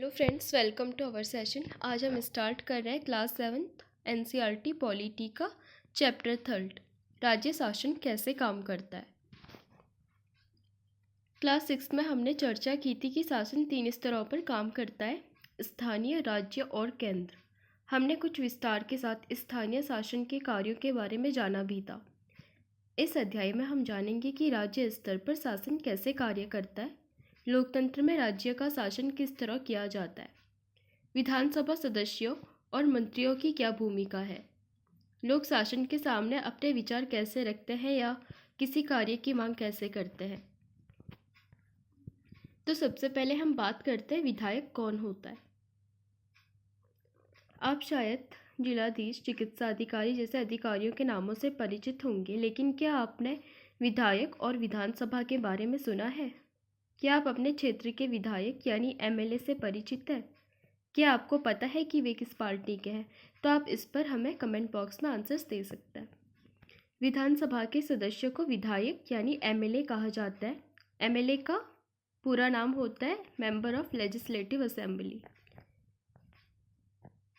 Hello friends, welcome to our session. आज हम start कर रहे हैं क्लास 7th एनसीईआरटी पॉलिटी का चैप्टर 3 राज्य शासन कैसे काम करता है। क्लास 6 में हमने चर्चा की थी कि शासन 3 स्तरों पर काम करता है, स्थानीय, राज्य और केंद्र। हमने कुछ विस्तार के साथ स्थानीय शासन के कार्यों के बारे में जाना भी था। इस अध्याय में हम जानेंगे कि राज्य स्तर पर शासन कैसे कार्य करता है, लोकतंत्र में राज्य का शासन किस तरह किया जाता है, विधानसभा सदस्यों और मंत्रियों की क्या भूमिका है, लोग शासन के सामने अपने विचार कैसे रखते हैं या किसी कार्य की मांग कैसे करते हैं। तो सबसे पहले हम बात करते हैं विधायक कौन होता है। आप शायद जिलाधीश, चिकित्सा अधिकारी जैसे अधिकारियों के नामों से परिचित होंगे, लेकिन क्या आपने विधायक और विधानसभा के बारे में सुना है? क्या आप अपने क्षेत्र के विधायक यानी एमएलए से परिचित हैं? क्या आपको पता है कि वे किस पार्टी के हैं? तो आप इस पर हमें कमेंट बॉक्स में आंसर्स दे सकते हैं। विधानसभा के सदस्यों को विधायक यानी एमएलए कहा जाता है। एमएलए का पूरा नाम होता है member of legislative assembly.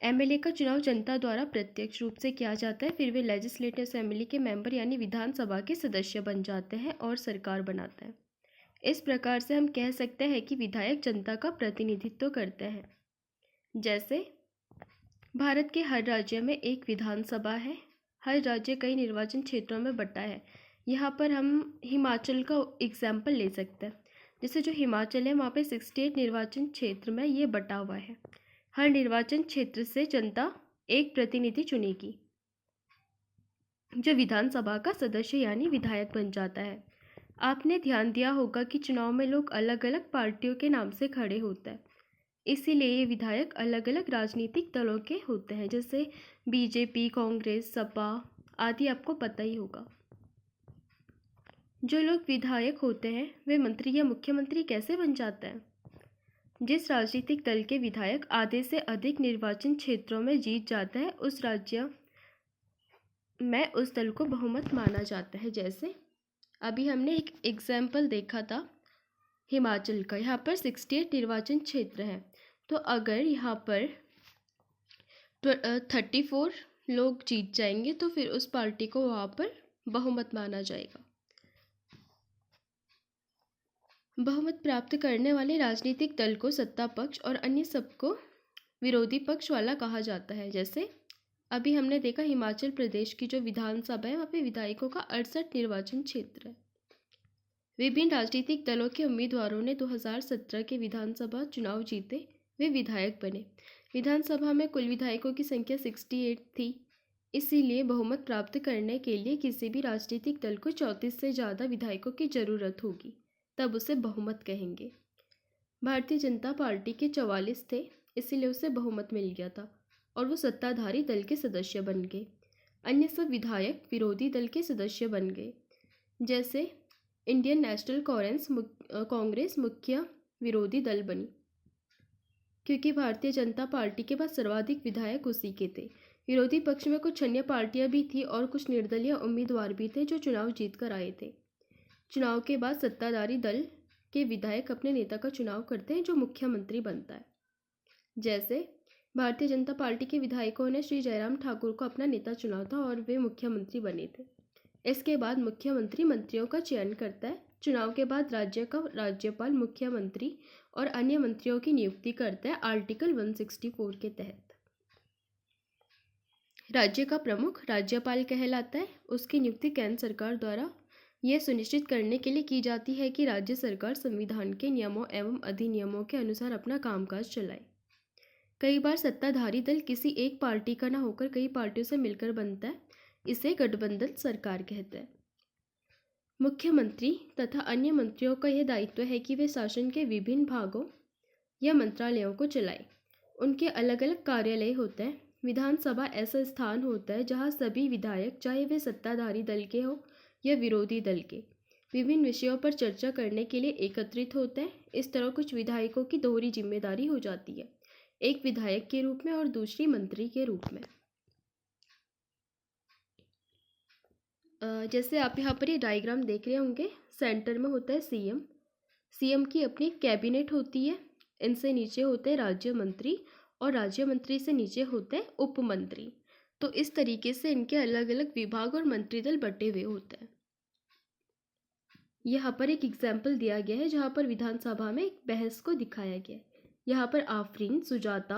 MLA का चुनाव जनता द्वारा प्रत्यक्ष रूप से किया जाता है, फिर वे लेजिस्लेटिव असेंबली के मेंबर यानी विधानसभा के सदस्य बन जाते हैं और सरकार बनाते हैं। इस प्रकार से हम कह सकते हैं कि विधायक जनता का प्रतिनिधित्व करते हैं। जैसे भारत के हर राज्य में एक विधानसभा है। हर राज्य कई निर्वाचन क्षेत्रों में बटा है। यहाँ पर हम हिमाचल का एग्जाम्पल ले सकते हैं। जैसे जो हिमाचल है वहाँ पे 68 निर्वाचन क्षेत्र में ये बटा हुआ है। हर निर्वाचन क्षेत्र से जनता एक प्रतिनिधि चुनेगी जो विधानसभा का सदस्य यानी विधायक बन जाता है। आपने ध्यान दिया होगा कि चुनाव में लोग अलग अलग पार्टियों के नाम से खड़े होते हैं, इसीलिए ये विधायक अलग अलग राजनीतिक दलों के होते हैं, जैसे बीजेपी, कांग्रेस, सपा आदि आपको पता ही होगा। जो लोग विधायक होते हैं वे मंत्री या मुख्यमंत्री कैसे बन जाते हैं? जिस राजनीतिक दल के विधायक आधे से अधिक निर्वाचन क्षेत्रों में जीत जाते हैं, उस राज्य में उस दल को बहुमत माना जाता है। जैसे अभी हमने एक एग्जाम्पल देखा था हिमाचल का। यहाँ पर 68 निर्वाचन क्षेत्र हैं, तो अगर यहाँ पर 34 लोग जीत जाएंगे तो फिर उस पार्टी को वहाँ पर बहुमत माना जाएगा। बहुमत प्राप्त करने वाले राजनीतिक दल को सत्ता पक्ष और अन्य सबको विरोधी पक्ष वाला कहा जाता है। जैसे अभी हमने देखा हिमाचल प्रदेश की जो विधानसभा है वहाँ पे विधायकों का 68 निर्वाचन क्षेत्र है। विभिन्न राजनीतिक दलों के उम्मीदवारों ने 2017 के विधानसभा चुनाव जीते, वे विधायक बने। विधानसभा में कुल विधायकों की संख्या 68 थी, इसीलिए बहुमत प्राप्त करने के लिए किसी भी राजनीतिक दल को 34 से ज़्यादा विधायकों की ज़रूरत होगी, तब उसे बहुमत कहेंगे। भारतीय जनता पार्टी के 44 थे, इसीलिए उसे बहुमत मिल गया था और वो सत्ताधारी दल के सदस्य बन गए। अन्य सब विधायक विरोधी दल के सदस्य बन गए। जैसे इंडियन नेशनल कांग्रेस मुख्य विरोधी दल बनी, क्योंकि भारतीय जनता पार्टी के पास सर्वाधिक विधायक उसी के थे। विरोधी पक्ष में कुछ अन्य पार्टियां भी थी और कुछ निर्दलीय उम्मीदवार भी थे जो चुनाव जीत कर आए थे। चुनाव के बाद सत्ताधारी दल के विधायक अपने नेता का चुनाव करते हैं जो मुख्यमंत्री बनता है। जैसे भारतीय जनता पार्टी के विधायकों ने श्री जयराम ठाकुर को अपना नेता चुना था और वे मुख्यमंत्री बने थे। इसके बाद मुख्यमंत्री मंत्रियों का चयन करता है। चुनाव के बाद राज्य का राज्यपाल मुख्यमंत्री और अन्य मंत्रियों की नियुक्ति करता है आर्टिकल 164 के तहत। राज्य का प्रमुख राज्यपाल कहलाता है। उसकी नियुक्ति केंद्र सरकार द्वारा यह सुनिश्चित करने के लिए की जाती है कि राज्य सरकार संविधान के नियमों एवं अधिनियमों के अनुसार अपना कामकाज चलाए। कई बार सत्ताधारी दल किसी एक पार्टी का न होकर कई पार्टियों से मिलकर बनता है, इसे गठबंधन सरकार कहते हैं। मुख्यमंत्री तथा अन्य मंत्रियों का यह दायित्व है कि वे शासन के विभिन्न भागों या मंत्रालयों को चलाएं। उनके अलग अलग कार्यालय होते हैं। विधानसभा ऐसा स्थान होता है जहां सभी विधायक, चाहे वे सत्ताधारी दल के हो या विरोधी दल के, विभिन्न विषयों पर चर्चा करने के लिए एकत्रित होते हैं। इस तरह कुछ विधायकों की दोहरी जिम्मेदारी हो जाती है, एक विधायक के रूप में और दूसरी मंत्री के रूप में। जैसे आप यहाँ पर ये डायग्राम देख रहे होंगे, सेंटर में होता है सीएम। सीएम की अपनी कैबिनेट होती है इनसे नीचे होते हैं राज्य मंत्री और राज्य मंत्री से नीचे होते हैं उप मंत्री। तो इस तरीके से इनके अलग अलग विभाग और मंत्रिदल बटे हुए होते हैं। यहाँ पर एक एग्जाम्पल दिया गया है जहाँ पर विधानसभा में एक बहस को दिखाया गया है। यहाँ पर आफरीन, सुजाता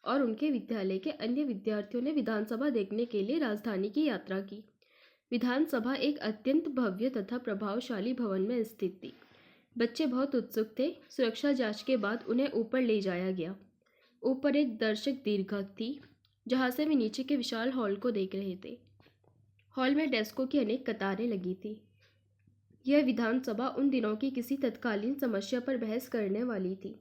और उनके विद्यालय के अन्य विद्यार्थियों ने विधानसभा देखने के लिए राजधानी की यात्रा की। विधानसभा एक अत्यंत भव्य तथा प्रभावशाली भवन में स्थित थी। बच्चे बहुत उत्सुक थे। सुरक्षा जांच के बाद उन्हें ऊपर ले जाया गया। ऊपर एक दर्शक दीर्घा थी जहाँ से वे नीचे के विशाल हॉल को देख रहे थे। हॉल में डेस्कों की अनेक कतारें लगी थी। यह विधानसभा उन दिनों की किसी तत्कालीन समस्या पर बहस करने वाली थी।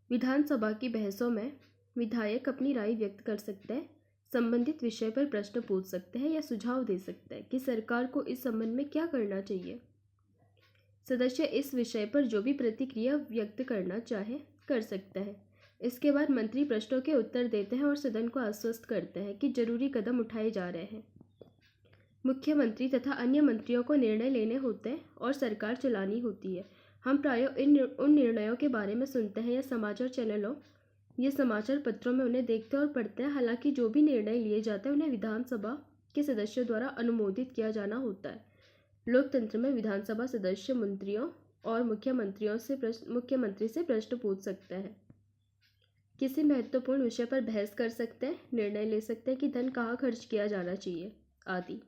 विधानसभा की बहसों में विधायक अपनी राय व्यक्त कर सकते हैं, संबंधित विषय पर प्रश्न पूछ सकते हैं या सुझाव दे सकते हैं कि सरकार को इस संबंध में क्या करना चाहिए। सदस्य इस विषय पर जो भी प्रतिक्रिया व्यक्त करना चाहे कर सकता है। इसके बाद मंत्री प्रश्नों के उत्तर देते हैं और सदन को आश्वस्त करते हैं कि जरूरी कदम उठाए जा रहे हैं। मुख्यमंत्री तथा अन्य मंत्रियों को निर्णय लेने होते हैं और सरकार चलानी होती है। हम प्रायः उन निर्णयों के बारे में सुनते हैं या समाचार चैनलों या समाचार पत्रों में उन्हें देखते और पढ़ते हैं। हालांकि जो भी निर्णय लिए जाते हैं उन्हें विधानसभा के सदस्यों द्वारा अनुमोदित किया जाना होता है। लोकतंत्र में विधानसभा सदस्य मंत्रियों और मुख्यमंत्री से प्रश्न पूछ सकते हैं, किसी महत्वपूर्ण विषय पर बहस कर सकते हैं, निर्णय ले सकते हैं कि धन कहाँ खर्च किया जाना चाहिए आदि।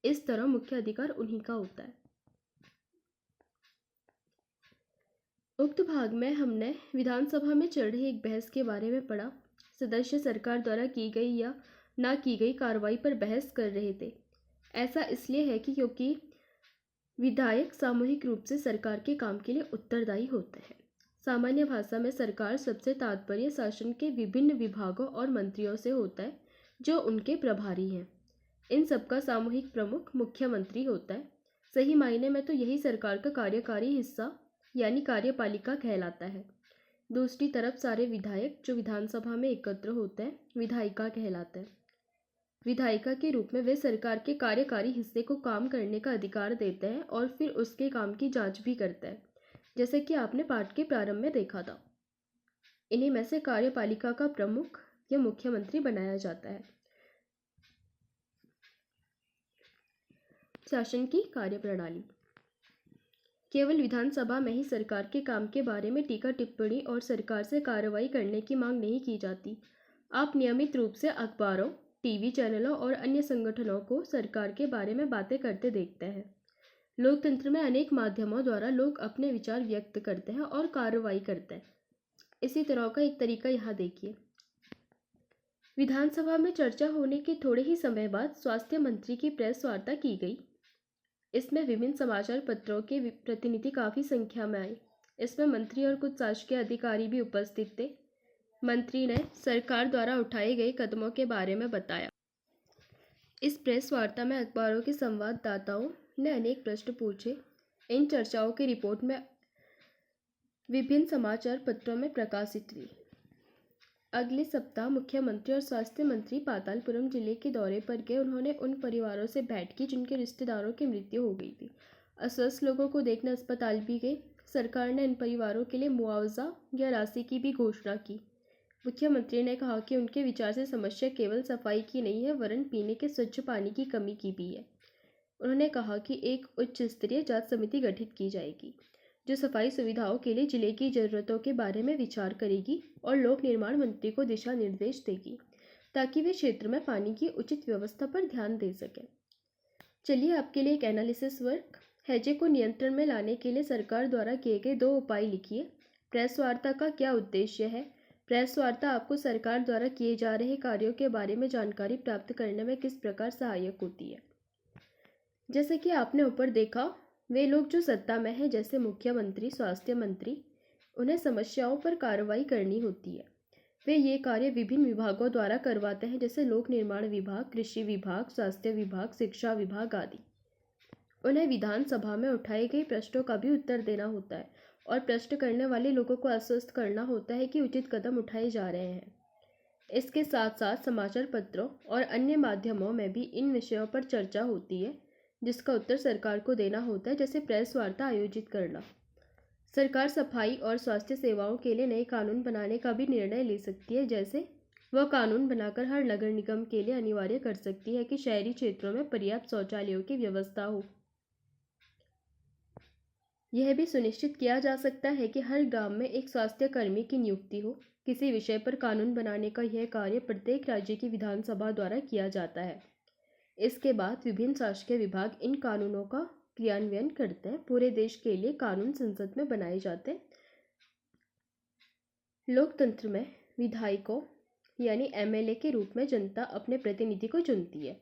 इस तरह मुख्य अधिकार उन्हीं का होता है। उक्त भाग में हमने विधानसभा में चल रही एक बहस के बारे में पढ़ा। सदस्य सरकार द्वारा की गई या ना की गई कार्रवाई पर बहस कर रहे थे। ऐसा इसलिए है कि क्योंकि विधायक सामूहिक रूप से सरकार के काम के लिए उत्तरदायी होते हैं। सामान्य भाषा में सरकार सबसे तात्पर्य शासन के विभिन्न विभागों और मंत्रियों से होता है जो उनके प्रभारी हैं। इन सबका सामूहिक प्रमुख मुख्यमंत्री होता है। सही मायने में तो यही सरकार का कार्यकारी हिस्सा यानी कार्यपालिका कहलाता है। दूसरी तरफ सारे विधायक जो विधानसभा में एकत्र होते हैं विधायिका कहलाते हैं। विधायिका के रूप में वे सरकार के कार्यकारी हिस्से को काम करने का अधिकार देते हैं और फिर उसके काम की जांच भी करते हैं, जैसे कि आपने पाठ के प्रारंभ में देखा था। इन्हीं में से कार्यपालिका का प्रमुख या मुख्यमंत्री बनाया जाता है। शासन की कार्यप्रणाली। केवल विधानसभा में ही सरकार के काम के बारे में टीका टिप्पणी और सरकार से कार्रवाई करने की मांग नहीं की जाती। आप नियमित रूप से अखबारों, टीवी चैनलों और अन्य संगठनों को सरकार के बारे में बातें करते देखते हैं। लोकतंत्र में अनेक माध्यमों द्वारा लोग अपने विचार व्यक्त करते हैं और कार्रवाई करते हैं। इसी तरह का एक तरीका यहाँ देखिए। विधानसभा में चर्चा होने के थोड़े ही समय बाद स्वास्थ्य मंत्री की प्रेस वार्ता की गई। इसमें विभिन्न समाचार पत्रों के प्रतिनिधि काफ़ी संख्या में आए। इसमें मंत्री और कुछ शासकीय अधिकारी भी उपस्थित थे। मंत्री ने सरकार द्वारा उठाए गए कदमों के बारे में बताया। इस प्रेस वार्ता में अखबारों के संवाददाताओं ने अनेक प्रश्न पूछे। इन चर्चाओं की रिपोर्ट में विभिन्न समाचार पत्रों में प्रकाशित हुई। अगले सप्ताह मुख्यमंत्री और स्वास्थ्य मंत्री पातालपुरम जिले के दौरे पर गए। उन्होंने उन परिवारों से भेंट की जिनके रिश्तेदारों की मृत्यु हो गई थी। अस्वस्थ लोगों को देखने अस्पताल भी गए। सरकार ने इन परिवारों के लिए मुआवजा या राशि की भी घोषणा की। मुख्यमंत्री ने कहा कि उनके विचार से समस्या केवल सफाई की नहीं है वरन पीने के स्वच्छ पानी की कमी की भी है। उन्होंने कहा कि एक उच्च स्तरीय जांच समिति गठित की जाएगी जो सफाई सुविधाओं के लिए जिले की ज़रूरतों के बारे में विचार करेगी और लोक निर्माण मंत्री को दिशा निर्देश देगी ताकि वे क्षेत्र में पानी की उचित व्यवस्था पर ध्यान दे सकें। चलिए आपके लिए एक एनालिसिस वर्क। हैजे को नियंत्रण में लाने के लिए सरकार द्वारा किए गए 2 उपाय लिखिए। प्रेस वार्ता का क्या उद्देश्य है? प्रेस वार्ता आपको सरकार द्वारा किए जा रहे कार्यों के बारे में जानकारी प्राप्त करने में किस प्रकार सहायक होती है? जैसे कि आपने ऊपर देखा, वे लोग जो सत्ता में हैं जैसे मुख्यमंत्री, स्वास्थ्य मंत्री, उन्हें समस्याओं पर कार्रवाई करनी होती है। वे ये कार्य विभिन्न विभागों द्वारा करवाते हैं जैसे लोक निर्माण विभाग, कृषि विभाग, स्वास्थ्य विभाग, शिक्षा विभाग आदि। उन्हें विधानसभा में उठाए गए प्रश्नों का भी उत्तर देना होता है और प्रश्न करने वाले लोगों को आश्वस्त करना होता है कि उचित कदम उठाए जा रहे हैं। इसके साथ साथ समाचार पत्रों और अन्य माध्यमों में भी इन विषयों पर चर्चा होती है जिसका उत्तर सरकार को देना होता है, जैसे प्रेस वार्ता आयोजित करना। सरकार सफाई और स्वास्थ्य सेवाओं के लिए नए कानून बनाने का भी निर्णय ले सकती है, जैसे वह कानून बनाकर हर नगर निगम के लिए अनिवार्य कर सकती है कि शहरी क्षेत्रों में पर्याप्त शौचालयों की व्यवस्था हो। यह भी सुनिश्चित किया जा सकता है कि हर गांव में एक स्वास्थ्य कर्मी की नियुक्ति हो। किसी विषय पर कानून बनाने का यह कार्य प्रत्येक राज्य की विधानसभा द्वारा किया जाता है। इसके बाद विभिन्न शासकीय विभाग इन कानूनों का क्रियान्वयन करते हैं। पूरे देश के लिए कानून संसद में बनाए जाते हैं। लोकतंत्र में विधायकों यानी एमएलए के रूप में जनता अपने प्रतिनिधि को चुनती है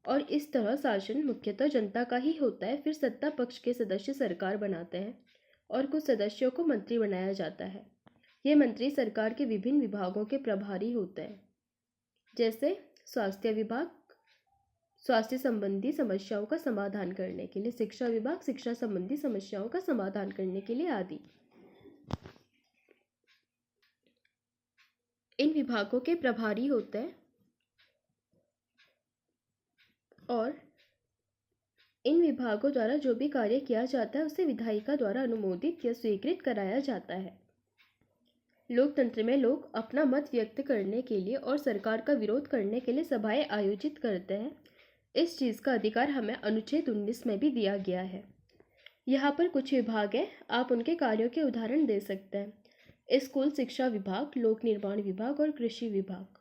और इस तरह शासन मुख्यतः जनता का ही होता है। फिर सत्ता पक्ष के सदस्य सरकार बनाते हैं और कुछ सदस्यों को मंत्री बनाया जाता है। ये मंत्री सरकार के विभिन्न विभागों के प्रभारी होते हैं, जैसे स्वास्थ्य विभाग स्वास्थ्य संबंधी समस्याओं का समाधान करने के लिए, शिक्षा विभाग शिक्षा संबंधी समस्याओं का समाधान करने के लिए आदि। इन विभागों के प्रभारी होते हैं और इन विभागों द्वारा जो भी कार्य किया जाता है उसे विधायिका द्वारा अनुमोदित या स्वीकृत कराया जाता है। लोकतंत्र में लोग अपना मत व्यक्त करने के लिए और सरकार का विरोध करने के लिए सभाएं आयोजित करते हैं। इस चीज़ का अधिकार हमें अनुच्छेद 19 में भी दिया गया है। यहाँ पर कुछ विभाग हैं, आप उनके कार्यों के उदाहरण दे सकते हैं। स्कूल शिक्षा विभाग, लोक निर्माण विभाग और कृषि विभाग।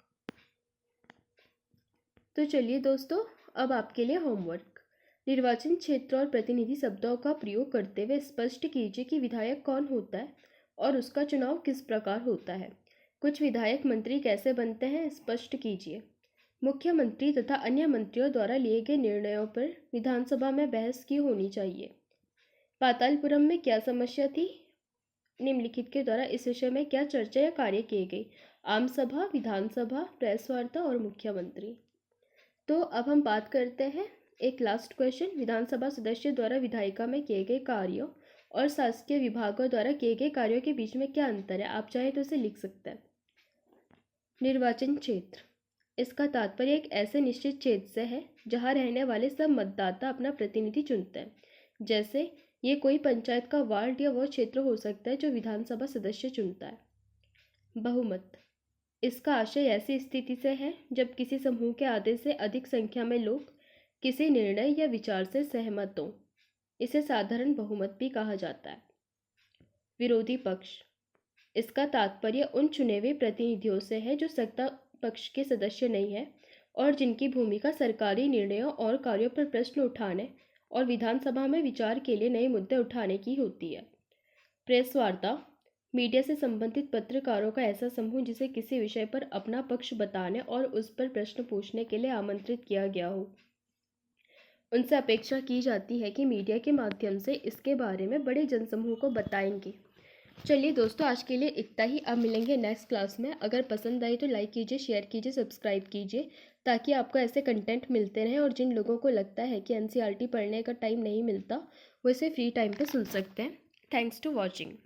तो चलिए दोस्तों, अब आपके लिए होमवर्क। निर्वाचन क्षेत्र और प्रतिनिधि शब्दों का प्रयोग करते हुए स्पष्ट कीजिए कि विधायक कौन होता है और उसका चुनाव किस प्रकार होता है। कुछ विधायक मंत्री कैसे बनते हैं, स्पष्ट कीजिए। मुख्यमंत्री तथा अन्य मंत्रियों द्वारा लिए गए निर्णयों पर विधानसभा में बहस क्यों होनी चाहिए। पातालपुरम में क्या समस्या थी, निम्नलिखित के द्वारा इस विषय में क्या चर्चा या कार्य किए गए। आम सभा, विधानसभा, प्रेस वार्ता और मुख्यमंत्री। तो अब हम बात करते हैं एक लास्ट क्वेश्चन। विधानसभा सदस्य द्वारा विधायिका में किए गए कार्यों और शासकीय विभागों द्वारा किए गए कार्यों के बीच में क्या अंतर है, आप चाहें तो इसे लिख सकते हैं। निर्वाचन क्षेत्र, इसका तात्पर्य एक ऐसे निश्चित क्षेत्र से है जहां रहने वाले सब मतदाता अपना प्रतिनिधि चुनते हैं। जैसे ये कोई पंचायत का वार्ड या वह क्षेत्र हो सकता है जो विधानसभा सदस्य चुनता है। बहुमत, इसका आशय ऐसी स्थिति से है जब किसी समूह के आधे से अधिक संख्या में लोग किसी निर्णय या विचार से सहमत हों। इसे साधारण बहुमत भी कहा जाता है। विरोधी पक्ष, इसका तात्पर्य उन चुने हुए प्रतिनिधियों से है जो सत्ता पक्ष के सदस्य नहीं है और जिनकी भूमिका सरकारी निर्णयों और कार्यों पर प्रश्न उठाने और विधानसभा में विचार के लिए नए मुद्दे उठाने की होती है। प्रेस वार्ता, मीडिया से संबंधित पत्रकारों का ऐसा समूह जिसे किसी विषय पर अपना पक्ष बताने और उस पर प्रश्न पूछने के लिए आमंत्रित किया गया हो। उनसे अपेक्षा की जाती है कि मीडिया के माध्यम से इसके बारे में बड़े जनसमूह को बताएंगे। चलिए दोस्तों, आज के लिए इतना ही। अब मिलेंगे नेक्स्ट क्लास में। अगर पसंद आए तो लाइक कीजिए, शेयर कीजिए, सब्सक्राइब कीजिए ताकि आपको ऐसे कंटेंट मिलते रहें। और जिन लोगों को लगता है कि एनसीईआरटी पढ़ने का टाइम नहीं मिलता, वो इसे फ्री टाइम पे सुन सकते हैं। Thanks to watching.